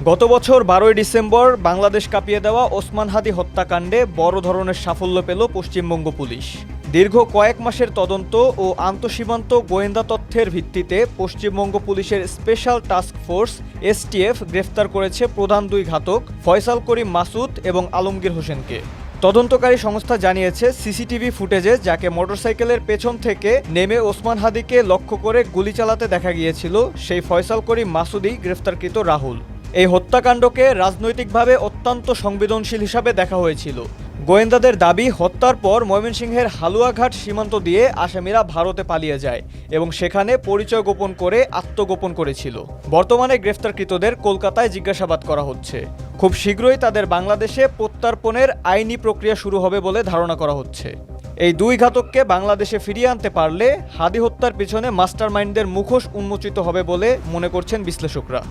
গত বছর ১২ই ডিসেম্বর বাংলাদেশ কাঁপিয়ে দেওয়া ওসমান হাদি হত্যাকাণ্ডে বড় ধরনের সাফল্য পেল পশ্চিমবঙ্গ পুলিশ। দীর্ঘ কয়েক মাসের তদন্ত ও আন্তঃসীমান্ত গোয়েন্দা তথ্যের ভিত্তিতে পশ্চিমবঙ্গ পুলিশের স্পেশাল টাস্ক ফোর্স এসটিএফ গ্রেফতার করেছে প্রধান দুই ঘাতক ফয়সাল করিম মাসুদ এবং আলমগীর হোসেনকে। তদন্তকারী সংস্থা জানিয়েছে, সিসিটিভি ফুটেজে যাকে মোটরসাইকেলের পেছন থেকে নেমে ওসমান হাদিকে লক্ষ্য করে গুলি চালাতে দেখা গিয়েছিল, সেই ফয়সাল করিম মাসুদই গ্রেফতারকৃত রাহুল। এই হত্যাকাণ্ডকে রাজনৈতিকভাবে অত্যন্ত সংবেদনশীল হিসাবে দেখা হয়েছিল। গোয়েন্দাদের দাবি, হত্যার পর ময়মনসিংহের হালুয়াঘাট সীমান্ত দিয়ে আসামিরা ভারতে পালিয়ে যায় এবং সেখানে পরিচয় গোপন করে আত্মগোপন করেছিল। বর্তমানে গ্রেফতারকৃতদের কলকাতায় জিজ্ঞাসাবাদ করা হচ্ছে। খুব শীঘ্রই তাদের বাংলাদেশে প্রত্যর্পণের আইনি প্রক্রিয়া শুরু হবে বলে ধারণা করা হচ্ছে। এই দুই ঘাতককে বাংলাদেশে ফিরিয়ে আনতে পারলে হাদি হত্যার পিছনে মাস্টারমাইন্ডদের মুখোশ উন্মোচিত হবে বলে মনে করছেন বিশ্লেষকরা।